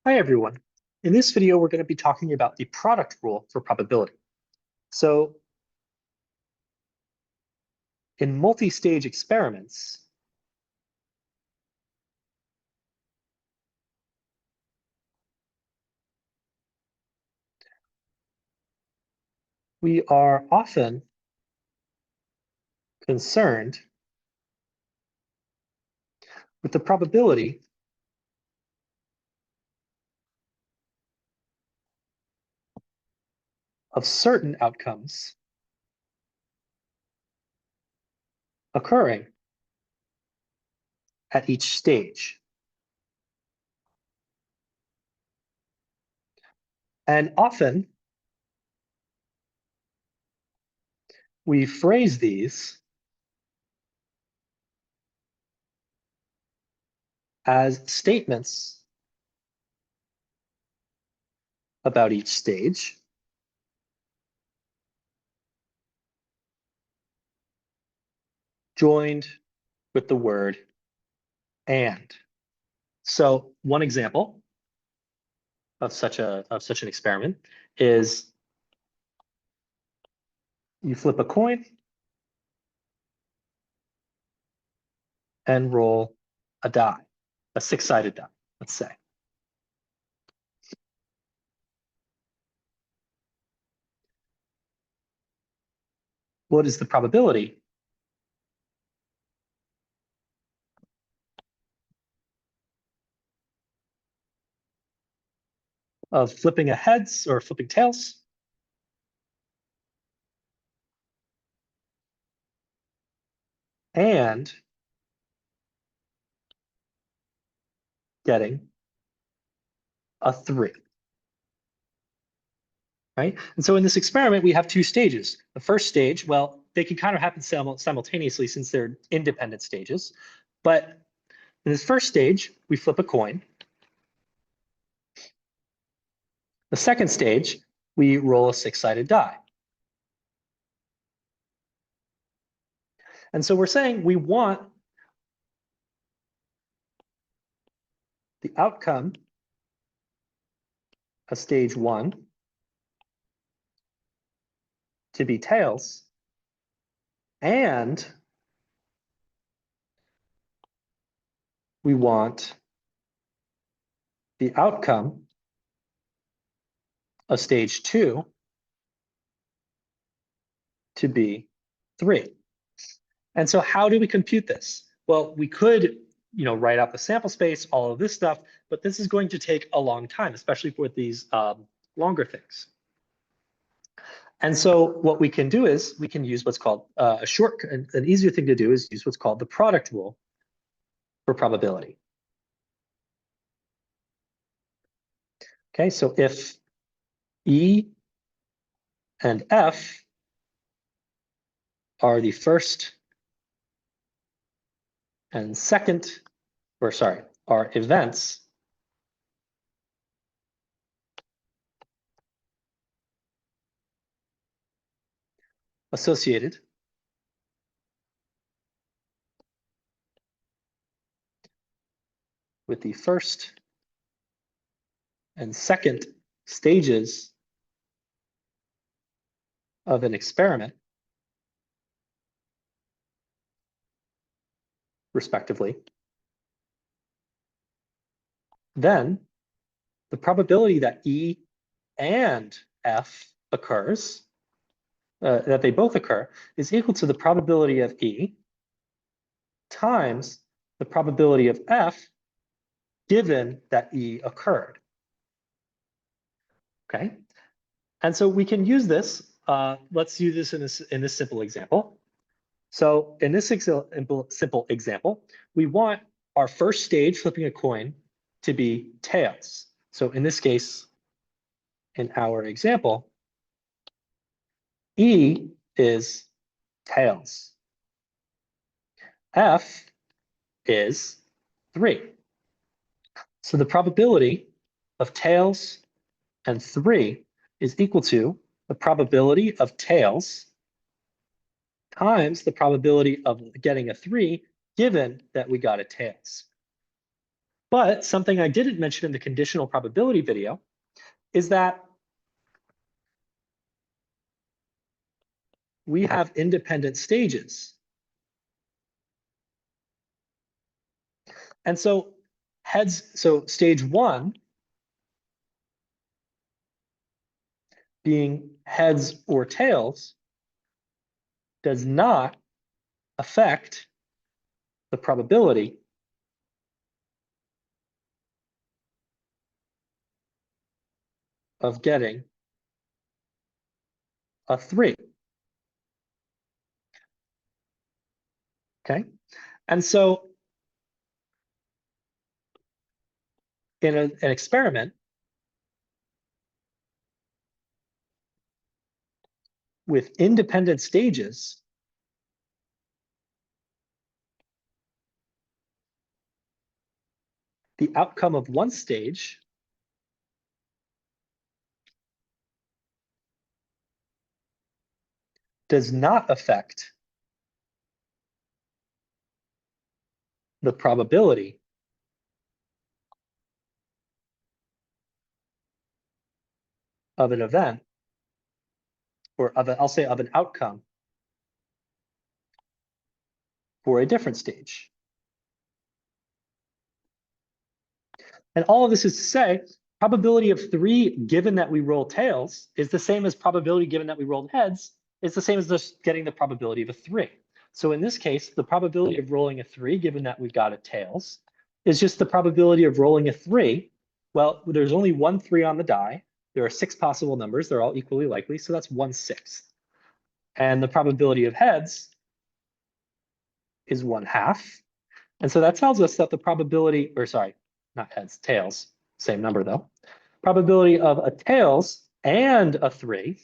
Hi, everyone. In this video, we're going to be talking about the product rule for probability. So in multi-stage experiments, we are often concerned with the probability of certain outcomes occurring at each stage. And often we phrase these as statements about each stage, joined with the word and. So one example of such an experiment is you flip a coin and roll a die, a six-sided die, let's say. What is the probability of flipping a heads or flipping tails? And getting a 3, right? And so in this experiment, we have two stages. The first stage, well, they can kind of happen simultaneously since they're independent stages. But in this first stage, we flip a coin. The second stage, we roll a six-sided die. And so we're saying we want the outcome of stage 1 to be tails, and we want the outcome of stage 2 to be 3. And so how do we compute this? Well, we could, write out the sample space, all of this stuff, but this is going to take a long time, especially for these longer things. And so what we can do is we can use what's called an easier thing to do is use what's called the product rule for probability. Okay, so if E and F are the first and second, are events associated with the first and second stages of an experiment, respectively, then the probability that E and F occurs, that they both occur, is equal to the probability of E times the probability of F given that E occurred. Okay, and so we can use this. Let's use this in this simple example. So in this simple example, we want our first stage, flipping a coin, to be tails. So in this case, in our example, E is tails. F is 3. So the probability of tails and 3 is equal to the probability of tails times the probability of getting a 3 given that we got a tails. But something I didn't mention in the conditional probability video is that we have independent stages. And so stage one being heads or tails does not affect the probability of getting a 3. Okay, and so in an experiment with independent stages, the outcome of one stage does not affect the probability of an event, or I'll say of an outcome for a different stage. And all of this is to say, probability of 3 given that we roll tails is the same as probability given that we rolled heads. It's the same as just getting the probability of a 3. So in this case, the probability of rolling a 3 given that we've got a tails is just the probability of rolling a 3. Well, there's only one 3 on the die. There are 6 possible numbers. They're all equally likely. So that's 1/6. And the probability of heads is 1/2. And so that tells us that the probability, or sorry, not heads, tails, same number though. Probability of a tails and a 3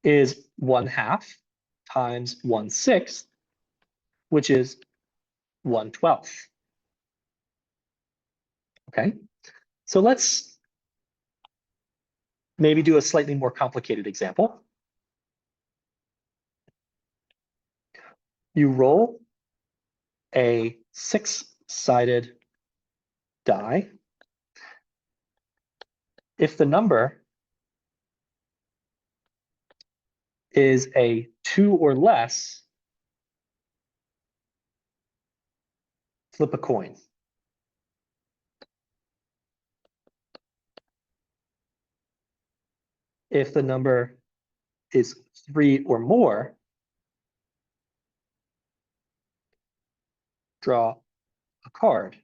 is 1/2 times 1/6, which is 1/12. Okay, so let's maybe do a slightly more complicated example. You roll a 6-sided die. If the number is a 2 or less, flip a coin. If the number is 3 or more, draw a card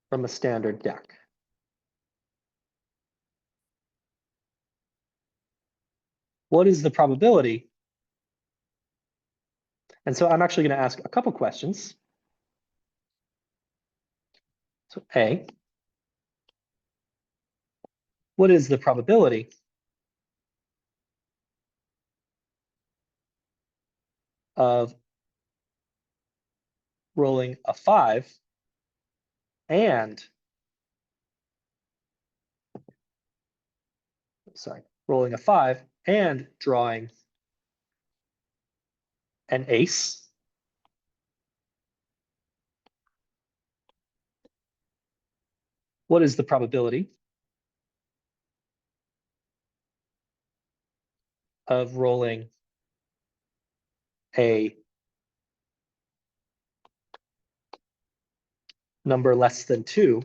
from a standard deck. What is the probability? And so I'm actually going to ask a couple questions. So A, what is the probability of rolling a 5 and, rolling a 5 and drawing an ace? What is the probability of rolling a number less than 2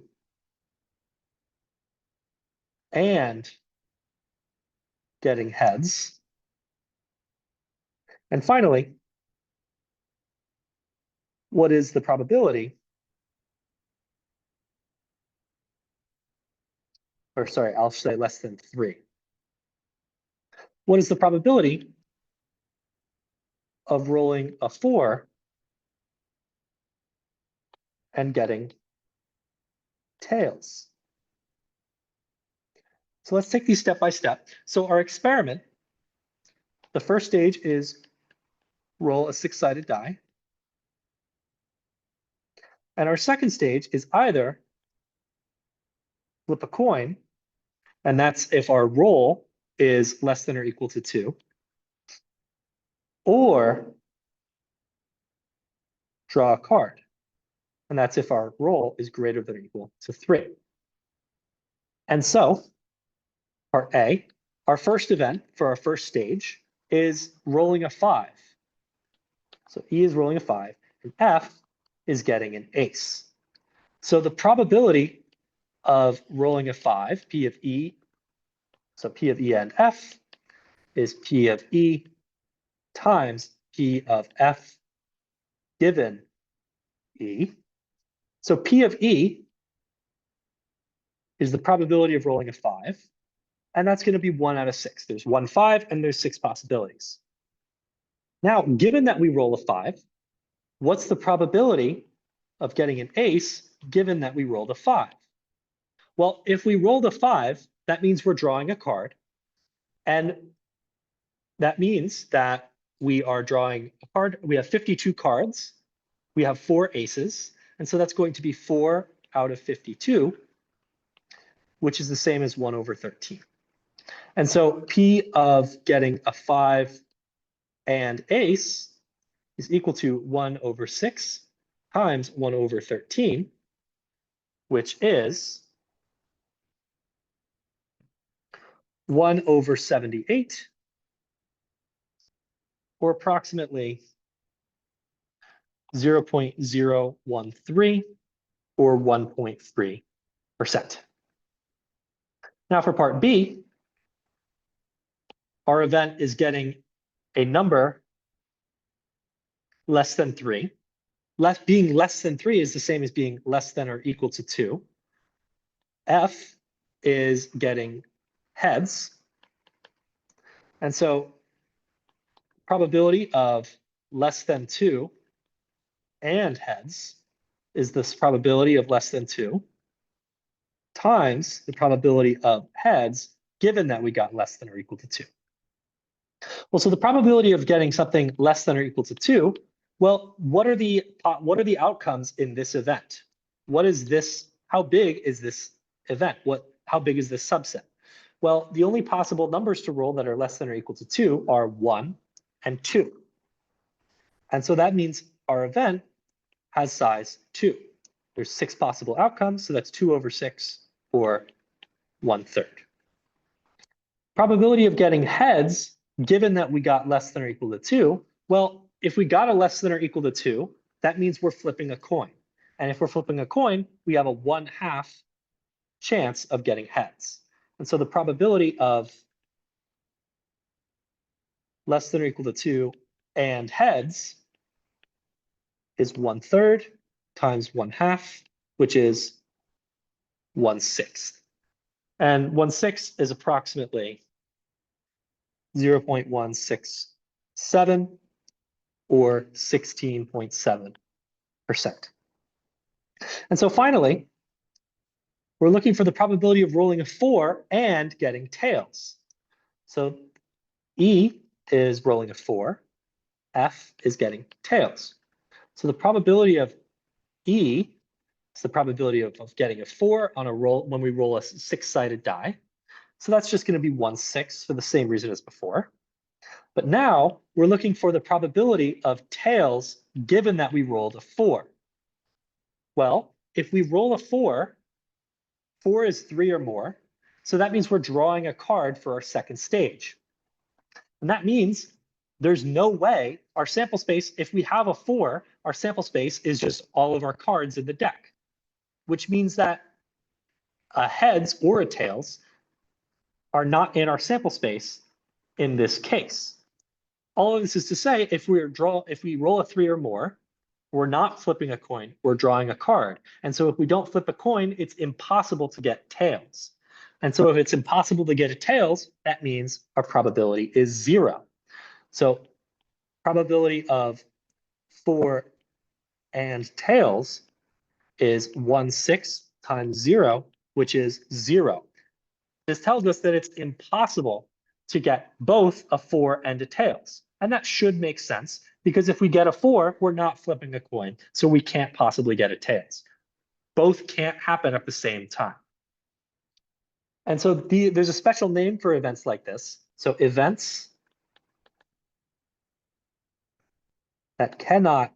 and getting heads? And finally, what is the probability, or sorry, I'll say less than 3. What is the probability of rolling a 4 and getting tails? So let's take these step by step. So our experiment, the first stage is roll a 6-sided die. And our second stage is either flip a coin, and that's if our roll is less than or equal to 2, or draw a card. And that's if our roll is greater than or equal to 3. And so, part A, our first event for our first stage is rolling a 5. So E is rolling a 5, and F is getting an ace. So the probability of rolling a 5, P of E, so P of E and F, is P of E times P of F given E. So P of E is the probability of rolling a 5, and that's going to be 1 out of 6. There's 1 5, and there's 6 possibilities. Now, given that we roll a 5, what's the probability of getting an ace given that we rolled a 5? Well, if we rolled a 5, that means we're drawing a card, and that means that we are drawing a card. We have 52 cards. We have 4 aces, and so that's going to be 4 out of 52, which is the same as 1 over 13. And so P of getting a 5 and ace is equal to 1 over 6 times 1 over 13, which is 1 over 78, or approximately 0.013 or 1.3%. Now for part B, our event is getting a number less than 3. Being less than 3 is the same as being less than or equal to 2. F is getting heads. And so probability of less than 2 and heads is this probability of less than 2 times the probability of heads, given that we got less than or equal to 2. Well, so the probability of getting something less than or equal to 2, well, what are the outcomes in this event? What is this? How big is this event? How big is this subset? Well, the only possible numbers to roll that are less than or equal to 2 are 1 and 2. And so that means our event has size 2. There's 6 possible outcomes, so that's 2 over 6, or 1/3. Probability of getting heads, given that we got less than or equal to 2, well, if we got a less than or equal to 2, that means we're flipping a coin. And if we're flipping a coin, we have a 1/2 chance of getting heads. And so the probability of less than or equal to 2 and heads is 1/3 times 1/2, which is 1/6. And 1/6 is approximately 0.167 or 16.7%. And so finally, we're looking for the probability of rolling a 4 and getting tails. So E is rolling a 4, F is getting tails. So the probability of E is the probability of getting a 4 on a roll when we roll a 6-sided die. So that's just going to be 1/6 for the same reason as before. But now we're looking for the probability of tails given that we rolled a 4. Well, if we roll a 4, 4 is 3 or more. So that means we're drawing a card for our second stage. And that means there's no way our sample space, if we have a 4, our sample space is just all of our cards in the deck, which means that a heads or a tails are not in our sample space in this case. All of this is to say, if we roll a 3 or more, we're not flipping a coin, we're drawing a card. And so if we don't flip a coin, it's impossible to get tails. And so if it's impossible to get a tails, that means our probability is 0. So probability of 4 and tails is 1/6 times 0, which is 0. This tells us that it's impossible to get both a 4 and a tails. And that should make sense, because if we get a 4, we're not flipping a coin, so we can't possibly get a tails. Both can't happen at the same time. And so there's a special name for events like this. So events that cannot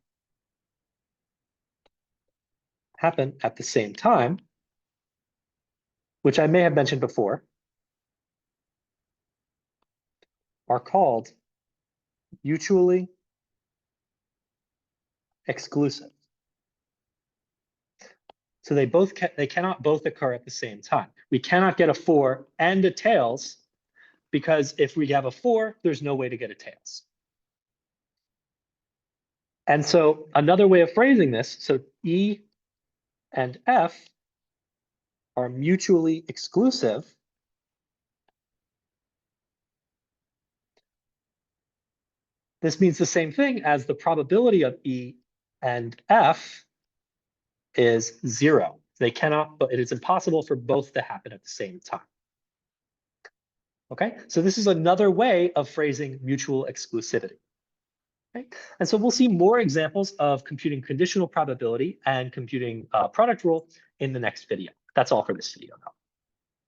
happen at the same time, which I may have mentioned before, are called mutually exclusive. So they cannot both occur at the same time. We cannot get a 4 and a tails, because if we have a 4, there's no way to get a tails. And so another way of phrasing this, so E and F are mutually exclusive. This means the same thing as the probability of E and F is 0. They cannot, but it is impossible for both to happen at the same time. Okay, so this is another way of phrasing mutual exclusivity. Okay? And so we'll see more examples of computing conditional probability and computing product rule in the next video. That's all for this video, though.